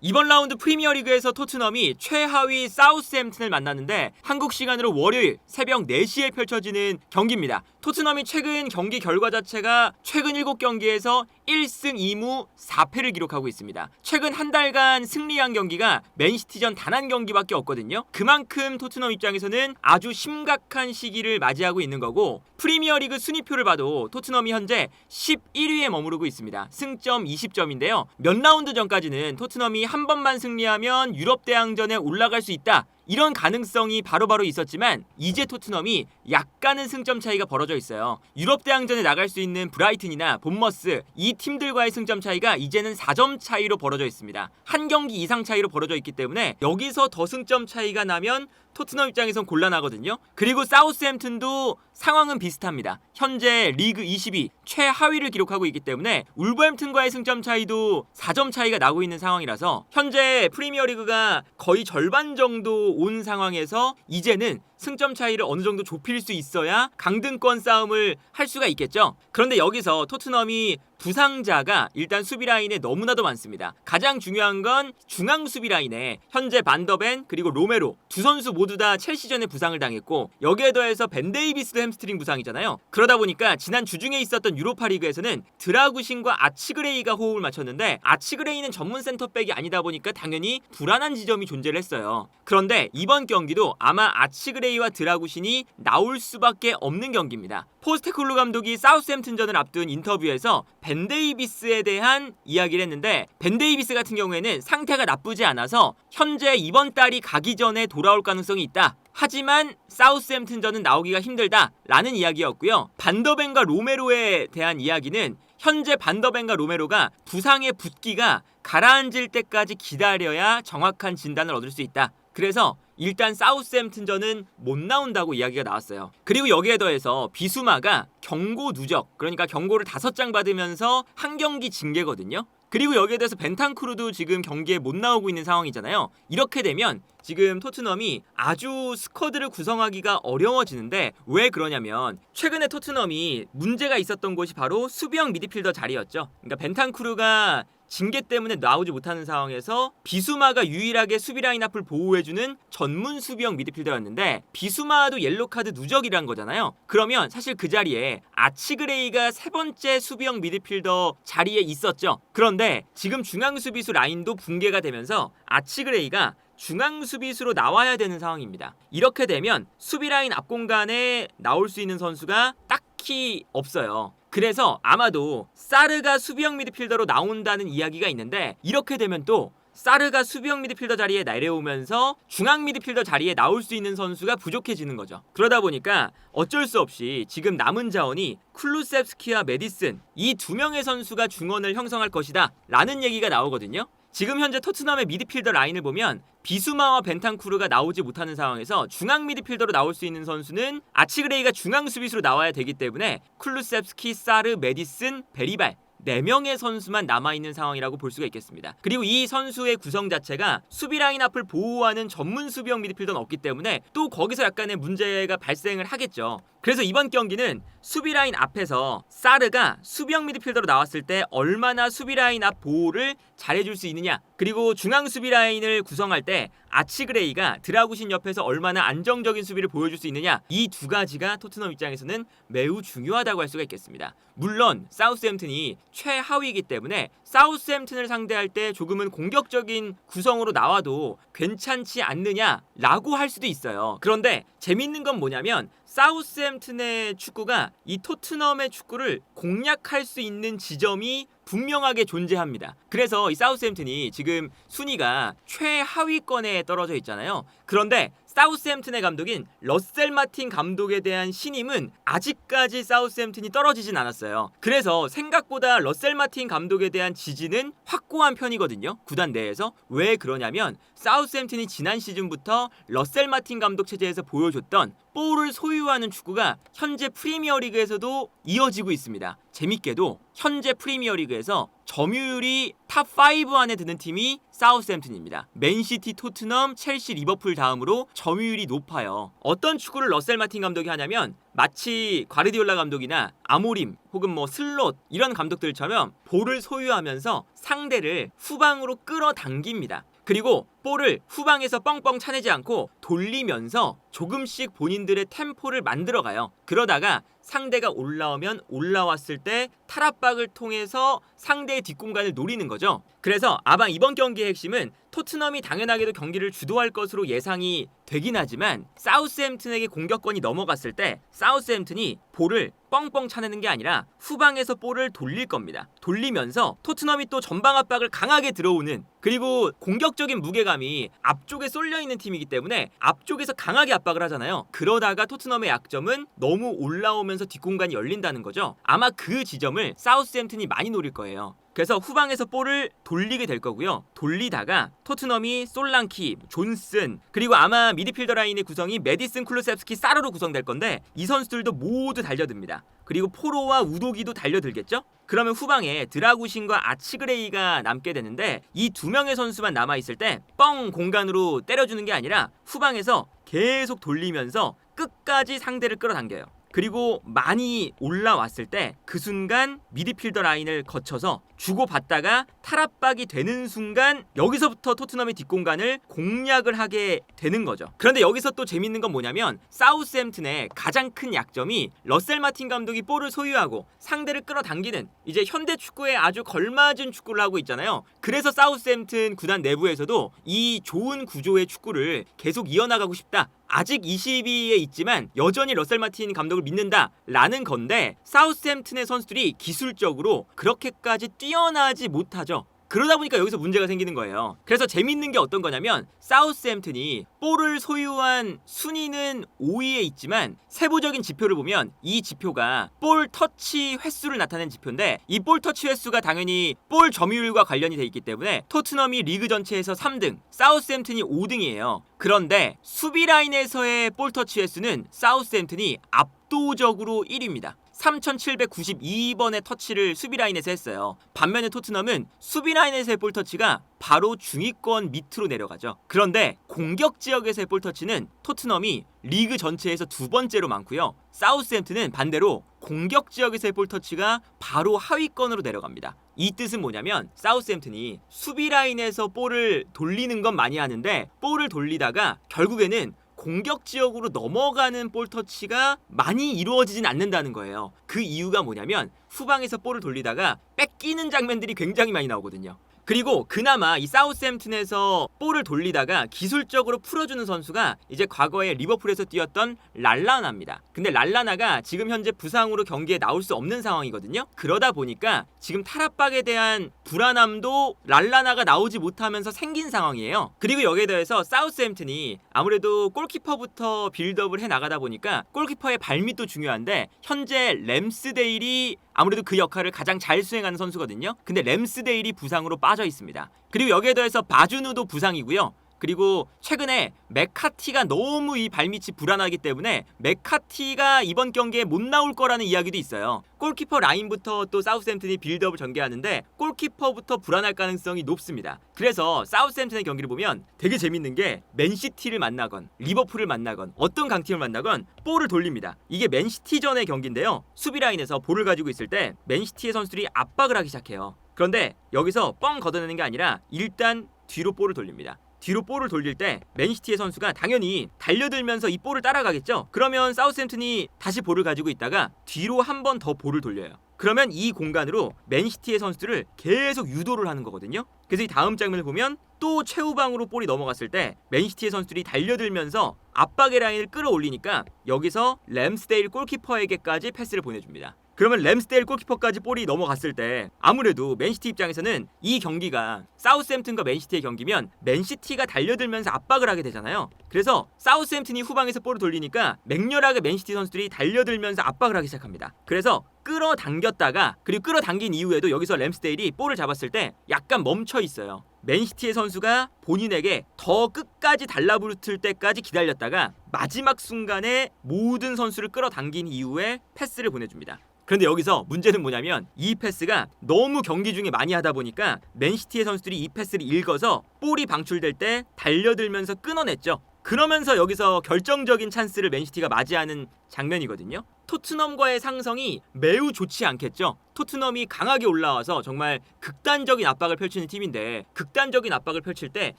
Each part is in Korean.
이번 라운드 프리미어리그에서 토트넘이 최하위 사우스햄튼을 만났는데 한국 시간으로 월요일 새벽 4시에 펼쳐지는 경기입니다. 토트넘이 최근 경기 결과 자체가 최근 7경기에서 1승 2무 4패를 기록하고 있습니다. 최근 한 달간 승리한 경기가 맨시티전 단 한 경기밖에 없거든요. 그만큼 토트넘 입장에서는 아주 심각한 시기를 맞이하고 있는 거고, 프리미어리그 순위표를 봐도 토트넘이 현재 11위에 머무르고 있습니다. 승점 20점인데요. 몇 라운드 전까지는 토트넘이 한 번만 승리하면 유럽 대항전에 올라갈 수 있다, 이런 가능성이 바로바로 있었지만 이제 토트넘이 약간은 승점 차이가 벌어져 있어요. 유럽 대항전에 나갈 수 있는 브라이튼이나 본머스, 이 팀들과의 승점 차이가 이제는 4점 차이로 벌어져 있습니다. 한 경기 이상 차이로 벌어져 있기 때문에 여기서 더 승점 차이가 나면 토트넘 입장에선 곤란하거든요. 그리고 사우스햄튼도 상황은 비슷합니다. 현재 리그 20위 최하위를 기록하고 있기 때문에 울버햄튼과의 승점 차이도 4점 차이가 나고 있는 상황이라서 현재 프리미어리그가 거의 절반 정도 온 상황에서 이제는 승점 차이를 어느 정도 좁힐 수 있어야 강등권 싸움을 할 수가 있겠죠. 그런데 여기서 토트넘이 부상자가 일단 수비 라인에 너무나도 많습니다. 가장 중요한 건 중앙 수비 라인에 현재 반더벤 그리고 로메로 두 선수 모두 다 첼시전에 부상을 당했고, 여기에 더해서 벤 데이비스도 햄스트링 부상이잖아요. 그러다 보니까 지난 주중에 있었던 유로파리그에서는 드라구신과 아치그레이가 호흡을 맞췄는데, 아치그레이는 전문 센터백이 아니다 보니까 당연히 불안한 지점이 존재를 했어요. 그런데 이번 경기도 아마 아치그레이와 드라구신이 나올 수밖에 없는 경기입니다. 포스테콜루 감독이 사우스햄튼전을 앞둔 인터뷰에서 벤 데이비스에 대한 이야기를 했는데, 벤 데이비스 같은 경우에는 상태가 나쁘지 않아서 현재 이번 달이 가기 전에 돌아올 가능성이 있다. 하지만 사우스햄튼전은 나오기가 힘들다 라는 이야기였고요. 반더벤과 로메로에 대한 이야기는 현재 반더벤과 로메로가 부상의 붓기가 가라앉을 때까지 기다려야 정확한 진단을 얻을 수 있다. 그래서 일단 사우스햄튼전은 못 나온다고 이야기가 나왔어요. 그리고 여기에 더해서 비수마가 경고 누적, 그러니까 경고를 5장 받으면서 한 경기 징계거든요. 그리고 여기에 대해서 벤탄쿠르도 지금 경기에 못 나오고 있는 상황이잖아요. 이렇게 되면 지금 토트넘이 아주 스쿼드를 구성하기가 어려워지는데, 왜 그러냐면 최근에 토트넘이 문제가 있었던 곳이 바로 수비형 미드필더 자리였죠. 그러니까 벤탄쿠르가 징계 때문에 나오지 못하는 상황에서 비수마가 유일하게 수비 라인 앞을 보호해주는 전문 수비형 미드필더였는데, 비수마도 옐로카드 누적이란 거잖아요. 그러면 사실 그 자리에 아치그레이가 세 번째 수비형 미드필더 자리에 있었죠. 그런데 지금 중앙 수비수 라인도 붕괴가 되면서 아치그레이가 중앙 수비수로 나와야 되는 상황입니다. 이렇게 되면 수비 라인 앞 공간에 나올 수 있는 선수가 딱히 없어요. 그래서 아마도 사르가 수비형 미드필더로 나온다는 이야기가 있는데, 이렇게 되면 또 사르가 수비형 미드필더 자리에 내려오면서 중앙 미드필더 자리에 나올 수 있는 선수가 부족해지는 거죠. 그러다 보니까 어쩔 수 없이 지금 남은 자원이 쿨루셉스키와 메디슨, 이 두 명의 선수가 중원을 형성할 것이다 라는 얘기가 나오거든요. 지금 현재 토트넘의 미드필더 라인을 보면 비수마와 벤탄쿠르가 나오지 못하는 상황에서 중앙 미드필더로 나올 수 있는 선수는 아치그레이가 중앙 수비수로 나와야 되기 때문에 쿨루셉스키, 사르, 메디슨, 베리발 4명의 선수만 남아있는 상황이라고 볼 수가 있겠습니다. 그리고 이 선수의 구성 자체가 수비 라인 앞을 보호하는 전문 수비형 미드필더는 없기 때문에 또 거기서 약간의 문제가 발생을 하겠죠. 그래서 이번 경기는 수비 라인 앞에서 사르가 수비형 미드필더로 나왔을 때 얼마나 수비 라인 앞 보호를 잘해줄 수 있느냐, 그리고 중앙 수비 라인을 구성할 때 아치그레이가 드라구신 옆에서 얼마나 안정적인 수비를 보여줄 수 있느냐, 이 두 가지가 토트넘 입장에서는 매우 중요하다고 할 수가 있겠습니다. 물론 사우스햄튼이 최하위이기 때문에 사우스햄튼을 상대할 때 조금은 공격적인 구성으로 나와도 괜찮지 않느냐라고 할 수도 있어요. 그런데 재밌는 건 뭐냐면 사우스햄튼의 축구가 이 토트넘의 축구를 공략할 수 있는 지점이 분명하게 존재합니다. 그래서 이 사우스햄튼이 지금 순위가 최하위권에 떨어져 있잖아요. 그런데 사우스햄튼의 감독인 러셀 마틴 감독에 대한 신임은 아직까지 사우스햄튼이 떨어지진 않았어요. 그래서 생각보다 러셀 마틴 감독에 대한 지지는 확고한 편이거든요, 구단 내에서. 왜 그러냐면 사우스햄튼이 지난 시즌부터 러셀 마틴 감독 체제에서 보여줬던 볼을 소유하는 축구가 현재 프리미어리그에서도 이어지고 있습니다. 재밌게도 현재 프리미어리그에서 점유율이 탑 5 안에 드는 팀이 사우스햄튼입니다. 맨시티, 토트넘, 첼시, 리버풀 다음으로 점유율이 높아요. 어떤 축구를 러셀 마틴 감독이 하냐면 마치 과르디올라 감독이나 아모림 혹은 슬롯 이런 감독들처럼 볼을 소유하면서 상대를 후방으로 끌어당깁니다. 그리고 볼을 후방에서 뻥뻥 차내지 않고 돌리면서 조금씩 본인들의 템포를 만들어가요. 그러다가 상대가 올라오면 올라왔을 때 탈압박을 통해서 상대의 뒷공간을 노리는 거죠. 그래서 아마 이번 경기의 핵심은 토트넘이 당연하게도 경기를 주도할 것으로 예상이 되긴 하지만 사우스햄튼에게 공격권이 넘어갔을 때 사우스햄튼이 볼을 뻥뻥 차내는 게 아니라 후방에서 볼을 돌릴 겁니다. 돌리면서 토트넘이 또 전방 압박을 강하게 들어오는, 그리고 공격적인 무게감이 앞쪽에 쏠려 있는 팀이기 때문에 앞쪽에서 강하게 압박을 하잖아요. 그러다가 토트넘의 약점은 너무 올라오면서 뒷공간이 열린다는 거죠. 아마 그 지점을 사우스햄튼이 많이 노릴 거예요. 그래서 후방에서 볼을 돌리게 될 거고요. 돌리다가 토트넘이 솔랑키, 존슨, 그리고 아마 미드필더 라인의 구성이 메디슨, 클루셉스키, 사르로 구성될 건데 이 선수들도 모두 달려듭니다. 그리고 포로와 우도기도 달려들겠죠? 그러면 후방에 드라구신과 아치그레이가 남게 되는데 이 두 명의 선수만 남아있을 때 뻥 공간으로 때려주는 게 아니라 후방에서 계속 돌리면서 끝까지 상대를 끌어당겨요. 그리고 많이 올라왔을 때 그 순간 미드필더 라인을 거쳐서 주고받다가 탈압박이 되는 순간 여기서부터 토트넘의 뒷공간을 공략을 하게 되는 거죠. 그런데 여기서 또 재밌는 건 뭐냐면 사우스햄튼의 가장 큰 약점이 러셀 마틴 감독이 볼을 소유하고 상대를 끌어당기는, 이제 현대 축구에 아주 걸맞은 축구를 하고 있잖아요. 그래서 사우스햄튼 구단 내부에서도 이 좋은 구조의 축구를 계속 이어나가고 싶다, 아직 20위에 있지만 여전히 러셀 마틴 감독을 믿는다라는 건데 사우스햄튼의 선수들이 기술적으로 그렇게까지 뛰어나지 못하죠. 그러다 보니까 여기서 문제가 생기는 거예요. 그래서 재밌는 게 어떤 거냐면 사우스햄튼이 볼을 소유한 순위는 5위에 있지만 세부적인 지표를 보면 이 지표가 볼 터치 횟수를 나타낸 지표인데 이 볼 터치 횟수가 당연히 볼 점유율과 관련이 돼 있기 때문에 토트넘이 리그 전체에서 3등, 사우스햄튼이 5등이에요. 그런데 수비 라인에서의 볼 터치 횟수는 사우스햄튼이 압도적으로 1위입니다. 3,792번의 터치를 수비 라인에서 했어요. 반면에 토트넘은 수비 라인에서의 볼 터치가 바로 중위권 밑으로 내려가죠. 그런데 공격 지역에서의 볼 터치는 토트넘이 리그 전체에서 두 번째로 많고요. 사우스햄튼은 반대로 공격 지역에서의 볼 터치가 바로 하위권으로 내려갑니다. 이 뜻은 뭐냐면 사우스햄튼이 수비 라인에서 볼을 돌리는 건 많이 하는데 볼을 돌리다가 결국에는 공격 지역으로 넘어가는 볼 터치가 많이 이루어지진 않는다는 거예요. 그 이유가 뭐냐면 후방에서 볼을 돌리다가 뺏기는 장면들이 굉장히 많이 나오거든요. 그리고 그나마 이 사우스햄튼에서 볼을 돌리다가 기술적으로 풀어주는 선수가 이제 과거에 리버풀에서 뛰었던 랄라나입니다. 근데 랄라나가 지금 현재 부상으로 경기에 나올 수 없는 상황이거든요. 그러다 보니까 지금 탈압박에 대한 불안함도 랄라나가 나오지 못하면서 생긴 상황이에요. 그리고 여기에 더해서 사우스햄튼이 아무래도 골키퍼부터 빌드업을 해나가다 보니까 골키퍼의 발밑도 중요한데 현재 램스데일이 아무래도 그 역할을 가장 잘 수행하는 선수거든요. 근데 램스데일이 부상으로 빠져 있습니다. 그리고 여기에 더해서 바주누도 부상이고요. 그리고 최근에 맥카티가 너무 이 발밑이 불안하기 때문에 맥카티가 이번 경기에 못 나올 거라는 이야기도 있어요. 골키퍼 라인부터 또 사우스햄튼이 빌드업을 전개하는데 골키퍼부터 불안할 가능성이 높습니다. 그래서 사우스햄튼의 경기를 보면 되게 재밌는 게 맨시티를 만나건 리버풀을 만나건 어떤 강팀을 만나건 볼을 돌립니다. 이게 맨시티전의 경기인데요. 수비 라인에서 볼을 가지고 있을 때 맨시티의 선수들이 압박을 하기 시작해요. 그런데 여기서 뻥 걷어내는 게 아니라 일단 뒤로 볼을 돌립니다. 뒤로 볼을 돌릴 때 맨시티의 선수가 당연히 달려들면서 이 볼을 따라가겠죠. 그러면 사우스햄튼이 다시 볼을 가지고 있다가 뒤로 한 번 더 볼을 돌려요. 그러면 이 공간으로 맨시티의 선수들을 계속 유도를 하는 거거든요. 그래서 이 다음 장면을 보면 또 최후방으로 볼이 넘어갔을 때 맨시티의 선수들이 달려들면서 압박의 라인을 끌어올리니까 여기서 램스데일 골키퍼에게까지 패스를 보내줍니다. 그러면 램스데일 골키퍼까지 볼이 넘어갔을 때 아무래도 맨시티 입장에서는 이 경기가 사우스햄튼과 맨시티의 경기면 맨시티가 달려들면서 압박을 하게 되잖아요. 그래서 사우스햄튼이 후방에서 볼을 돌리니까 맹렬하게 맨시티 선수들이 달려들면서 압박을 하기 시작합니다. 그래서 끌어당겼다가 그리고 끌어당긴 이후에도 여기서 램스데일이 볼을 잡았을 때 약간 멈춰 있어요. 맨시티의 선수가 본인에게 더 끝까지 달라붙을 때까지 기다렸다가 마지막 순간에 모든 선수를 끌어당긴 이후에 패스를 보내줍니다. 그런데 여기서 문제는 뭐냐면 이 패스가 너무 경기 중에 많이 하다 보니까 맨시티의 선수들이 이 패스를 읽어서 볼이 방출될 때 달려들면서 끊어냈죠. 그러면서 여기서 결정적인 찬스를 맨시티가 맞이하는 장면이거든요. 토트넘과의 상성이 매우 좋지 않겠죠. 토트넘이 강하게 올라와서 정말 극단적인 압박을 펼치는 팀인데 극단적인 압박을 펼칠 때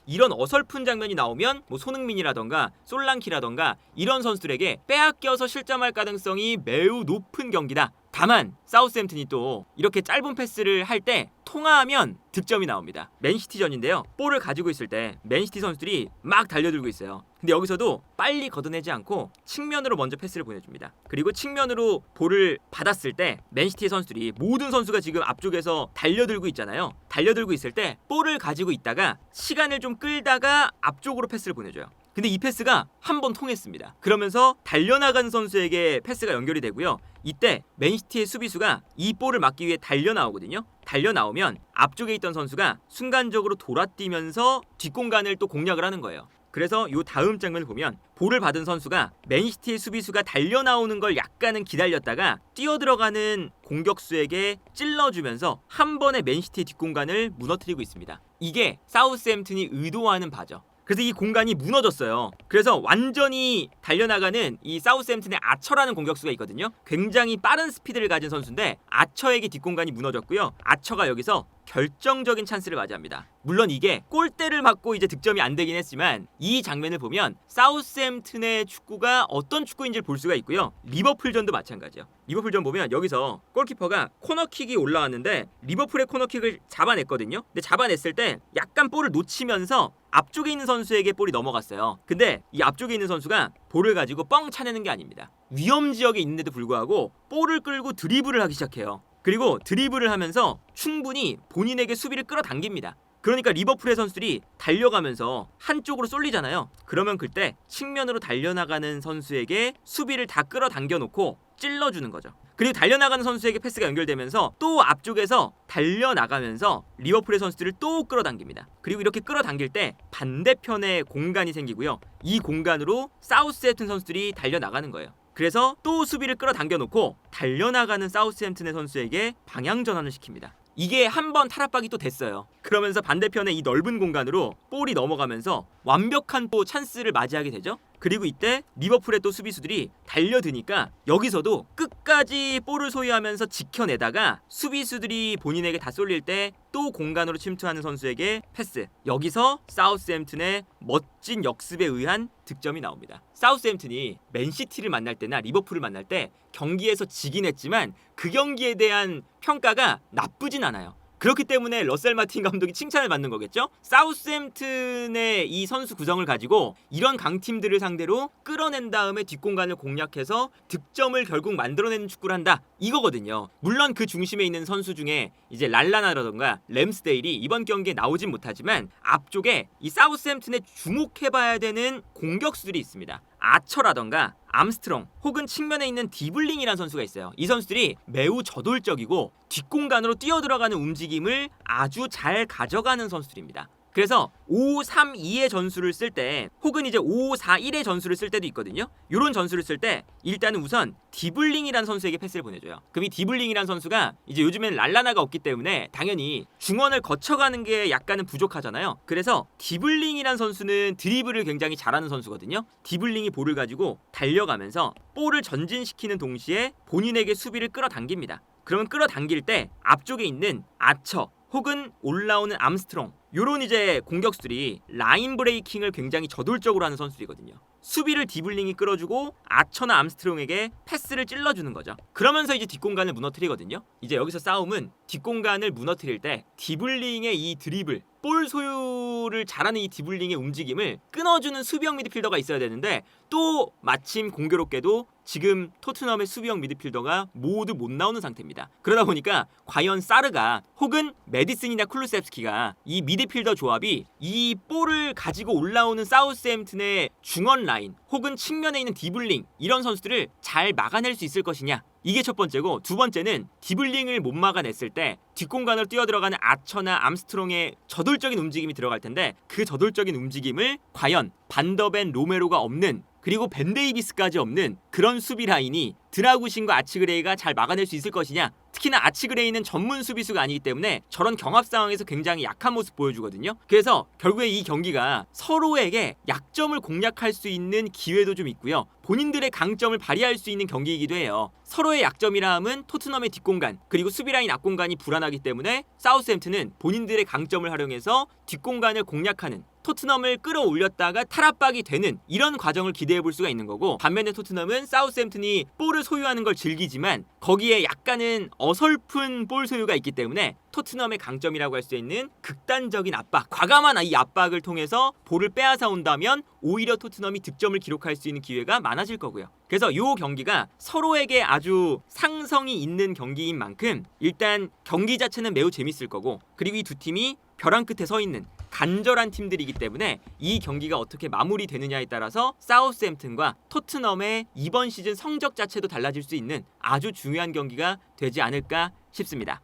이런 어설픈 장면이 나오면 뭐 손흥민이라던가 솔랑키라던가 이런 선수들에게 빼앗겨서 실점할 가능성이 매우 높은 경기다. 다만 사우스햄튼이 또 이렇게 짧은 패스를 할 때 통화하면 득점이 나옵니다. 맨시티전인데요. 볼을 가지고 있을 때 맨시티 선수들이 막 달려들고 있어요. 근데 여기서도 빨리 걷어내지 않고 측면으로 먼저 패스를 보내줍니다. 그리고 측면으로 볼을 받았을 때 맨시티 선수들이 모든 선수가 지금 앞쪽에서 달려들고 있잖아요. 달려들고 있을 때 볼을 가지고 있다가 시간을 좀 끌다가 앞쪽으로 패스를 보내줘요. 근데 이 패스가 한 번 통했습니다. 그러면서 달려나간 선수에게 패스가 연결이 되고요. 이때 맨시티의 수비수가 이 볼을 막기 위해 달려나오거든요. 달려나오면 앞쪽에 있던 선수가 순간적으로 돌아뛰면서 뒷공간을 또 공략을 하는 거예요. 그래서 요 다음 장면을 보면 볼을 받은 선수가 맨시티의 수비수가 달려나오는 걸 약간은 기다렸다가 뛰어들어가는 공격수에게 찔러주면서 한 번에 맨시티의 뒷공간을 무너뜨리고 있습니다. 이게 사우스햄튼이 의도하는 바죠. 그래서 이 공간이 무너졌어요. 그래서 완전히 달려나가는 이 사우스햄튼의 아처라는 공격수가 있거든요. 굉장히 빠른 스피드를 가진 선수인데 아처에게 뒷공간이 무너졌고요. 아처가 여기서 결정적인 찬스를 맞이합니다. 물론 이게 골대를 맞고 이제 득점이 안 되긴 했지만 이 장면을 보면 사우스햄튼의 축구가 어떤 축구인지를 볼 수가 있고요. 리버풀전도 마찬가지예요. 리버풀전 보면 여기서 골키퍼가 코너킥이 올라왔는데 리버풀의 코너킥을 잡아냈거든요. 근데 잡아냈을 때 약간 볼을 놓치면서 앞쪽에 있는 선수에게 볼이 넘어갔어요. 근데 이 앞쪽에 있는 선수가 볼을 가지고 뻥 차내는 게 아닙니다. 위험 지역에 있는데도 불구하고 볼을 끌고 드리블을 하기 시작해요. 그리고 드리블을 하면서 충분히 본인에게 수비를 끌어당깁니다. 그러니까 리버풀의 선수들이 달려가면서 한쪽으로 쏠리잖아요. 그러면 그때 측면으로 달려나가는 선수에게 수비를 다 끌어당겨 놓고 찔러주는 거죠. 그리고 달려나가는 선수에게 패스가 연결되면서 또 앞쪽에서 달려나가면서 리버풀의 선수들을 또 끌어당깁니다. 그리고 이렇게 끌어당길 때 반대편에 공간이 생기고요. 이 공간으로 사우스햄튼 선수들이 달려나가는 거예요. 그래서 또 수비를 끌어당겨 놓고 달려나가는 사우스햄튼의 선수에게 방향 전환을 시킵니다. 이게 한 번 탈압박이 또 됐어요. 그러면서 반대편의 이 넓은 공간으로 볼이 넘어가면서 완벽한 또 찬스를 맞이하게 되죠. 그리고 이때 리버풀의 또 수비수들이 달려드니까 여기서도 끝까지 볼을 소유하면서 지켜내다가 수비수들이 본인에게 다 쏠릴 때 또 공간으로 침투하는 선수에게 패스. 여기서 사우스햄튼의 멋진 역습에 의한 득점이 나옵니다. 사우스햄튼이 맨시티를 만날 때나 리버풀을 만날 때 경기에서 지긴 했지만 그 경기에 대한 평가가 나쁘진 않아요. 그렇기 때문에 러셀 마틴 감독이 칭찬을 받는 거겠죠? 사우스햄튼의 이 선수 구성을 가지고 이런 강팀들을 상대로 끌어낸 다음에 뒷공간을 공략해서 득점을 결국 만들어내는 축구를 한다. 이거거든요. 물론 그 중심에 있는 선수 중에 이제 랄라나라던가 램스데일이 이번 경기에 나오진 못하지만 앞쪽에 이 사우스햄튼에 주목해봐야 되는 공격수들이 있습니다. 아처라던가 암스트롱 혹은 측면에 있는 디블링이라는 선수가 있어요. 이 선수들이 매우 저돌적이고 뒷공간으로 뛰어들어가는 움직임을 아주 잘 가져가는 선수들입니다. 그래서 5-3-2의 전술을 쓸 때 혹은 이제 5-4-1의 전술을 쓸 때도 있거든요. 이런 전술을 쓸 때 일단은 우선 디블링이라는 선수에게 패스를 보내줘요. 그럼 이 디블링이라는 선수가 이제 요즘엔 랄라나가 없기 때문에 당연히 중원을 거쳐가는 게 약간은 부족하잖아요. 그래서 디블링이라는 선수는 드리블을 굉장히 잘하는 선수거든요. 디블링이 볼을 가지고 달려가면서 볼을 전진시키는 동시에 본인에게 수비를 끌어당깁니다. 그러면 끌어당길 때 앞쪽에 있는 아처 혹은 올라오는 암스트롱 요런 이제 공격수들이 라인 브레이킹을 굉장히 저돌적으로 하는 선수들이거든요. 수비를 디블링이 끌어주고 아처나 암스트롱에게 패스를 찔러주는 거죠. 그러면서 이제 뒷공간을 무너뜨리거든요. 이제 여기서 싸움은 뒷공간을 무너뜨릴 때 디블링의 이 드리블 볼 소유를 잘하는 이 디블링의 움직임을 끊어주는 수비형 미드필더가 있어야 되는데 또 마침 공교롭게도 지금 토트넘의 수비형 미드필더가 모두 못 나오는 상태입니다. 그러다 보니까 과연 사르가 혹은 메디슨이나 쿨루셉스키가 이 미드필더 조합이 이 볼을 가지고 올라오는 사우스햄튼의 중원 라인 혹은 측면에 있는 디블링 이런 선수들을 잘 막아낼 수 있을 것이냐, 이게 첫 번째고, 두 번째는 디블링을 못 막아냈을 때 뒷공간을 뛰어들어가는 아처나 암스트롱의 저돌적인 움직임이 들어갈 텐데 그 저돌적인 움직임을 과연 반더벤 로메로가 없는 그리고 벤 데이비스까지 없는 그런 수비 라인이 드라구신과 아치그레이가 잘 막아낼 수 있을 것이냐. 특히나 아치그레이는 전문 수비수가 아니기 때문에 저런 경합 상황에서 굉장히 약한 모습 보여주거든요. 그래서 결국에 이 경기가 서로에게 약점을 공략할 수 있는 기회도 좀 있고요. 본인들의 강점을 발휘할 수 있는 경기이기도 해요. 서로의 약점이라 함은 토트넘의 뒷공간 그리고 수비라인 앞공간이 불안하기 때문에 사우스햄튼은 본인들의 강점을 활용해서 뒷공간을 공략하는, 토트넘을 끌어올렸다가 탈압박이 되는 이런 과정을 기대해 볼 수가 있는 거고, 반면에 토트넘은 사우스햄튼이 볼을 소유하는 걸 즐기지만 거기에 약간은 어설픈 볼 소유가 있기 때문에 토트넘의 강점이라고 할 수 있는 극단적인 압박, 과감한 이 압박을 통해서 볼을 빼앗아 온다면 오히려 토트넘이 득점을 기록할 수 있는 기회가 많아질 거고요. 그래서 이 경기가 서로에게 아주 상성이 있는 경기인 만큼 일단 경기 자체는 매우 재밌을 거고, 그리고 이 두 팀이 벼랑 끝에 서 있는 간절한 팀들이기 때문에 이 경기가 어떻게 마무리되느냐에 따라서 사우스햄튼과 토트넘의 이번 시즌 성적 자체도 달라질 수 있는 아주 중요한 경기가 되지 않을까 싶습니다.